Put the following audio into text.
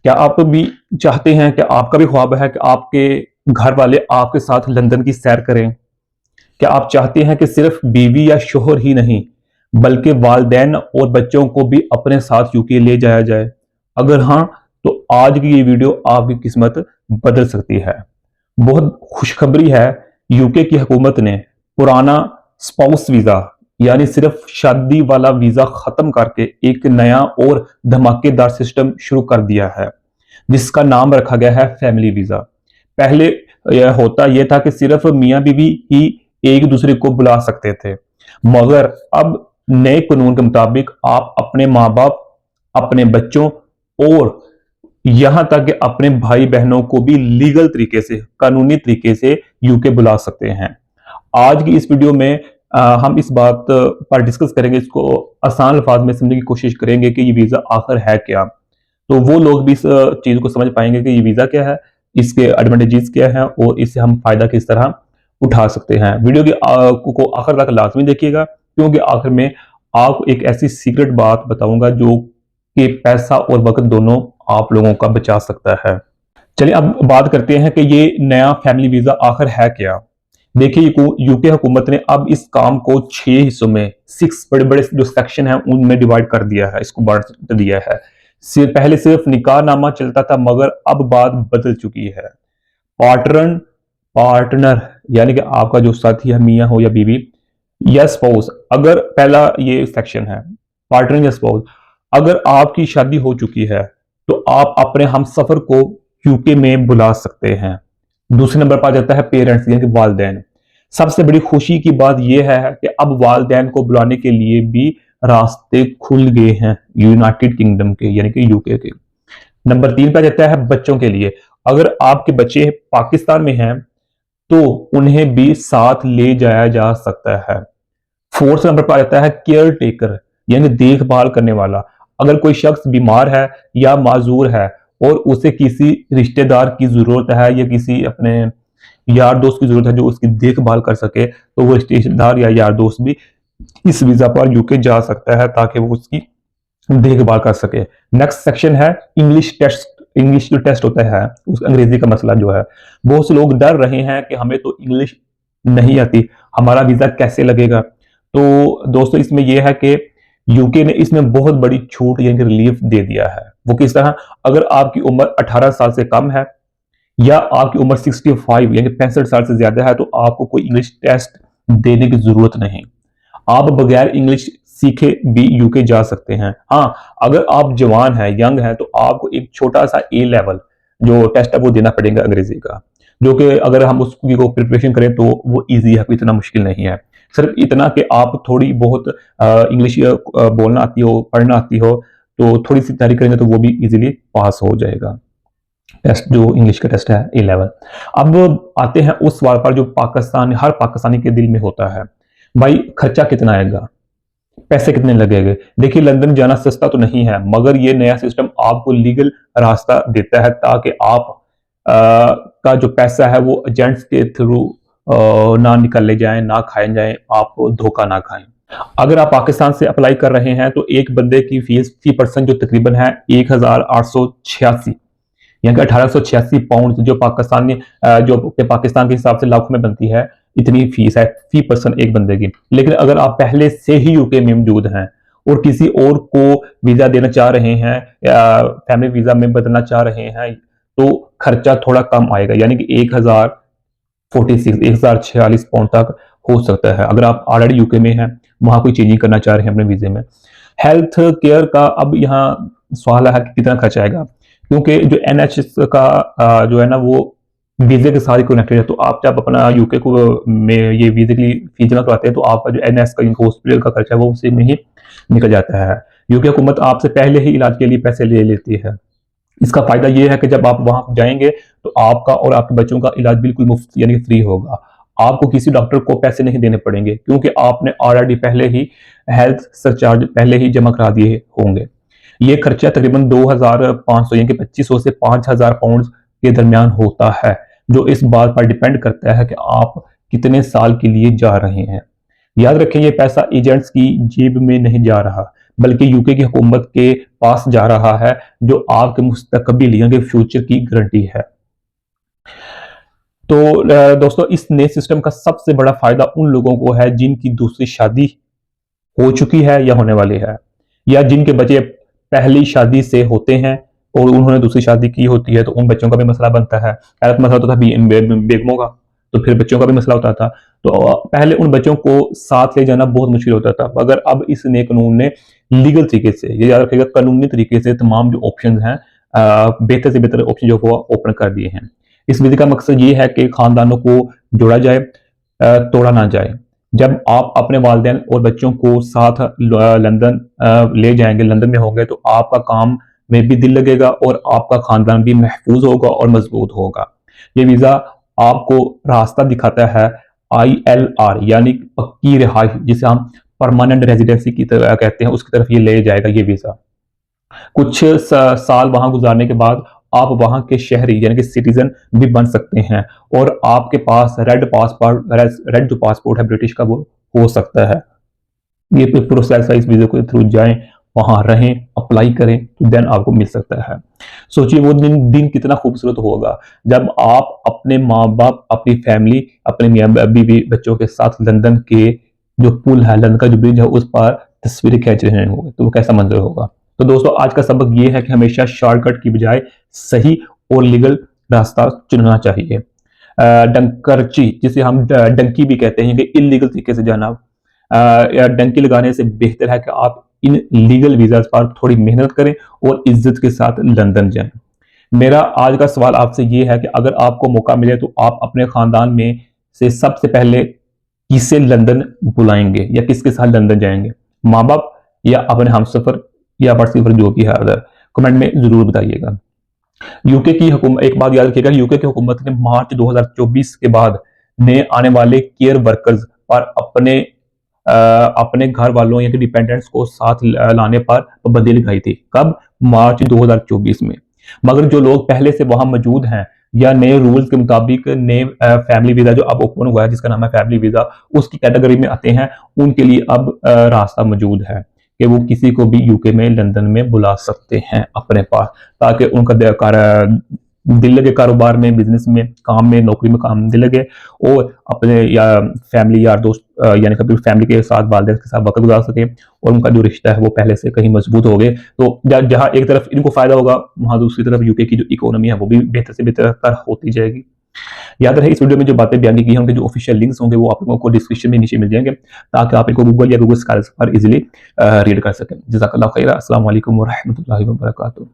क्या आप भी चाहते हैं कि आपका भी ख्वाब है कि आपके घर वाले आपके साथ लंदन की सैर करें? क्या आप चाहते हैं कि सिर्फ बीवी या शोहर ही नहीं, बल्कि वालिदैन और बच्चों को भी अपने साथ यूके ले जाया जाए? अगर हाँ, तो आज की ये वीडियो आपकी किस्मत बदल सकती है। बहुत खुशखबरी है, यूके की हुकूमत ने पुराना स्पाउस वीजा यानी सिर्फ शादी वाला वीजा खत्म करके एक नया और धमाकेदार सिस्टम शुरू कर दिया है, जिसका नाम रखा गया है फैमिली वीजा। पहले यह होता यह था कि सिर्फ मियां बीवी ही एक दूसरे को बुला सकते थे, मगर अब नए कानून के मुताबिक आप अपने माँ बाप, अपने बच्चों और यहां तक कि अपने भाई बहनों को भी लीगल तरीके से, कानूनी तरीके से यूके बुला सकते हैं। आज की इस वीडियो में हम इस बात पर डिस्कस करेंगे, इसको आसान अल्फाज में समझने की कोशिश करेंगे कि ये वीजा आखिर है क्या। तो वो लोग भी इस चीज को समझ पाएंगे कि ये वीजा क्या है, इसके एडवांटेजेस क्या है और इससे हम फायदा किस तरह उठा सकते हैं। वीडियो को आखिर तक लाजमी देखिएगा, क्योंकि आखिर में आपको एक ऐसी सीक्रेट बात बताऊंगा जो कि पैसा और वक्त दोनों आप लोगों का बचा सकता है। चलिए अब बात करते हैं कि ये नया फैमिली वीजा आखिर है क्या। देखिए, यूके हुकूमत ने अब इस काम को 6 हिस्सों में, 6 बड़े बड़े जो सेक्शन है उनमें डिवाइड कर दिया है, इसको बांट दिया है। पहले सिर्फ निकाह नामा चलता था, मगर अब बात बदल चुकी है। पार्टनर पार्टनर यानी कि आपका जो साथी है, मियां हो या बीवी, या स्पाउस, अगर पहला ये सेक्शन है पार्टनर या स्पाउस, अगर आपकी शादी हो चुकी है तो आप अपने हमसफर को यूके में बुला सकते हैं। दूसरे नंबर पर आ जाता है पेरेंट्स यानी कि वालिदैन। सबसे बड़ी खुशी की बात यह है कि अब वालिदैन को बुलाने के लिए भी रास्ते खुल गए हैं यूनाइटेड किंगडम के यानी कि यूके के। नंबर 3 पे आ जाता है बच्चों के लिए। अगर आपके बच्चे पाकिस्तान में हैं तो उन्हें भी साथ ले जाया जा सकता है। 4th नंबर पर आ जाता है केयर टेकर यानी देखभाल करने वाला। अगर कोई शख्स बीमार है या माजूर है और उसे किसी रिश्तेदार की जरूरत है या किसी अपने यार दोस्त की जरूरत है जो उसकी देखभाल कर सके, तो वो रिश्तेदार या यार दोस्त भी इस वीजा पर यूके जा सकता है ताकि वो उसकी देखभाल कर सके। नेक्स्ट सेक्शन है इंग्लिश टेस्ट। इंग्लिश जो टेस्ट होता है, उस अंग्रेजी का मसला जो है, बहुत से लोग डर रहे हैं कि हमें तो इंग्लिश नहीं आती, हमारा वीजा कैसे लगेगा। तो दोस्तों, इसमें यह है कि यूके ने इसमें बहुत बड़ी छूट यानी रिलीफ दे दिया है। वो किस तरह? अगर आपकी उम्र 18 साल से कम है या आपकी उम्र 65 यानी 65 साल से ज्यादा है, तो आपको कोई इंग्लिश टेस्ट देने की जरूरत नहीं। आप बगैर इंग्लिश सीखे भी यूके जा सकते हैं। हाँ, अगर आप जवान हैं, यंग हैं, तो आपको एक छोटा सा ए लेवल जो टेस्ट है वो देना पड़ेगा अंग्रेजी का, जो कि अगर हम उसकी को प्रिपरेशन करें तो वो इजी है, कोई इतना मुश्किल नहीं है। सिर्फ इतना कि आप थोड़ी बहुत इंग्लिश बोलना आती हो, पढ़ना आती हो, तो थोड़ी सी तैयारी करेंगे तो वो भी इजीली पास हो जाएगा टेस्ट, जो इंग्लिश का टेस्ट है A लेवल। अब आते हैं उस सवाल पर जो हर पाकिस्तानी के दिल में होता है, भाई खर्चा कितना आएगा, पैसे कितने लगेंगे। देखिए, लंदन जाना सस्ता तो नहीं है, मगर ये नया सिस्टम आपको लीगल रास्ता देता है ताकि आप का जो पैसा है वो एजेंट्स के थ्रू ना निकल ले जाएं, ना खाए जाएं, आप धोखा ना खाएं। अगर आप पाकिस्तान से अप्लाई कर रहे हैं तो एक बंदे की फी पर्सन जो तकरीबन है 1886 यानी कि 1886 पाउंड, जो पाकिस्तान के हिसाब से लाखों में बनती है, इतनी फीस है फी पर्सन एक बंदे की। लेकिन अगर आप पहले से ही यूके में मौजूद हैं और किसी और को वीजा देना चाह रहे हैं या फैमिली वीजा में बदलना चाह रहे हैं, तो खर्चा थोड़ा कम आएगा, यानी कि 1046 पाउंड तक हो सकता है अगर आप ऑलरेडी यूके में हैं, वहां कोई चेंजिंग करना चाह रहे हैं अपने वीजे में। हेल्थ केयर का अब यहाँ सवाल है कि कितना खर्च आएगा, क्योंकि जो NHS का जो है ना वो वीजे के साथ कनेक्टेड है। तो आप जब अपना यूके को में ये वीजे की फीस जमा करवाते हैं तो आपका जो NS का हॉस्पिटल का खर्चा है वो उसी में ही निकल जाता है। यूके हुकूमत आपसे पहले ही इलाज के लिए पैसे ले लेती है। इसका फायदा यह है कि जब आप वहां जाएंगे तो आपका और आपके बच्चों का इलाज बिल्कुल मुफ्त यानी फ्री होगा। आपको किसी डॉक्टर को पैसे नहीं देने पड़ेंगे, क्योंकि आपने ऑलरेडी पहले ही हेल्थ सरचार्ज पहले ही जमा करा दिए होंगे। ये खर्चा तकरीबन 2500 यानी कि 2500 से 5000 पाउंड के दरमियान होता है, जो इस बात पर डिपेंड करता है कि आप कितने साल के लिए जा रहे हैं। याद रखें, ये पैसा एजेंट्स की जेब में नहीं जा रहा, बल्कि यूके की हुकूमत के पास जा रहा है, जो आपके मुस्तकबिल यानी फ्यूचर की गारंटी है। तो दोस्तों, इस नए सिस्टम का सबसे बड़ा फायदा उन लोगों को है जिनकी दूसरी शादी हो चुकी है या होने वाली है, या जिनके बच्चे पहली शादी से होते हैं और उन्होंने दूसरी शादी की होती है, तो उन बच्चों का भी मसला बनता है। पहले मसला होता था बेगमों का, तो फिर बच्चों का भी मसला होता था। तो पहले उन बच्चों को साथ ले जाना बहुत मुश्किल होता था, मगर अब इस नए कानून ने लीगल तरीके से, ये याद रखिएगा, कानूनी तरीके से तमाम जो ऑप्शन हैं, बेहतर से बेहतर ऑप्शन जो वो ओपन कर दिए हैं। इस विधि का मकसद ये है कि खानदानों को जोड़ा जाए, तोड़ा ना जाए। जब आप अपने वालिदैन और बच्चों को साथ लंदन ले जाएंगे, लंदन में होंगे, तो आपका काम में भी दिल लगेगा और आपका खानदान भी महफूज होगा और मजबूत होगा। ये वीज़ा आपको रास्ता दिखाता है ILR यानी पक्की रिहाई, जिसे हम परमानेंट रेजिडेंसी की तरह कहते हैं, उसकी तरफ ये ले जाएगा ये वीज़ा। कुछ साल वहां गुजारने के बाद आप वहां के शहरी यानी कि सिटीजन भी बन सकते हैं, और आपके पास रेड जो पासपोर्ट है ब्रिटिश का, वो हो सकता है। ये प्रोसेस है, इस वीज़े के थ्रू जाएं, वहां रहें, अप्लाई करें, तो देन आपको मिल सकता है। सोचिए वो दिन कितना खूबसूरत होगा जब आप अपने माँ बाप, अपनी फैमिली, अपने मियाँ बीवी बच्चों के साथ लंदन के जो पुल है, लंदन का जो ब्रिज है, उस पर तस्वीरें खींच रहे होंगे, तो वो कैसा मंजर होगा। तो दोस्तों, आज का सबक ये है कि हमेशा शॉर्टकट की बजाय सही और लीगल रास्ता चुनना चाहिए। डंकर्ची, जिसे हम डंकी भी कहते हैं, कि इलीगल तरीके से जाना, या डंकी लगाने से बेहतर है कि आप इन लीगल वीजाज पर थोड़ी मेहनत करें और इज्जत के साथ लंदन जाएं। मेरा आज का सवाल आपसे ये है कि अगर आपको मौका मिले तो आप अपने खानदान में से सबसे पहले किसे लंदन बुलाएंगे या किसके साथ लंदन जाएंगे? माँ बाप या अपने हमसफर या पर्सनल जो भी है अदर? कमेंट में जरूर बताइएगा। यूके की हुकूमत, एक बात याद रखिएगा, यूके की हुकूमत ने मार्च 2024 के बाद नए आने वाले केयर वर्कर्स पर अपने घर वालों या डिपेंडेंट्स को साथ लाने पर पाबंदी लगाई थी। कब? मार्च 2024 में। मगर जो लोग पहले से वहां मौजूद हैं या नए रूल्स के मुताबिक नए फैमिली वीजा जो अब ओपन हुआ है, जिसका नाम है फैमिली वीजा, उसकी कैटेगरी में आते हैं, उनके लिए अब रास्ता मौजूद है कि वो किसी को भी यूके में, लंदन में बुला सकते हैं अपने पास, ताकि उनका दिल लगे कारोबार में, बिजनेस में, काम में, नौकरी में काम दिल लगे, और अपने या फैमिली यार दोस्त यानी कभी फैमिली के साथ, वालिदैन के साथ वक्त गुजार सके, और उनका जो रिश्ता है वो पहले से कहीं मजबूत हो गए। तो जहां एक तरफ इनको फायदा होगा, वहां दूसरी तरफ यूके की जो इकोनॉमी है वो भी बेहतर से बेहतर होती जाएगी। याद रहे, इस वीडियो में जो बातें बयान की हैं उनके जो ऑफिशियल लिंक्स होंगे वो आप लोगों को डिस्क्रिप्शन में नीचे मिल जाएंगे, ताकि आप इनको गूगल या गूगल स्कॉलर पर इजीली रीड कर सकें। जज़ाकल्लाह खैर। अस्सलाम वालेकुम व रहमतुल्लाहि व बरकातुहू।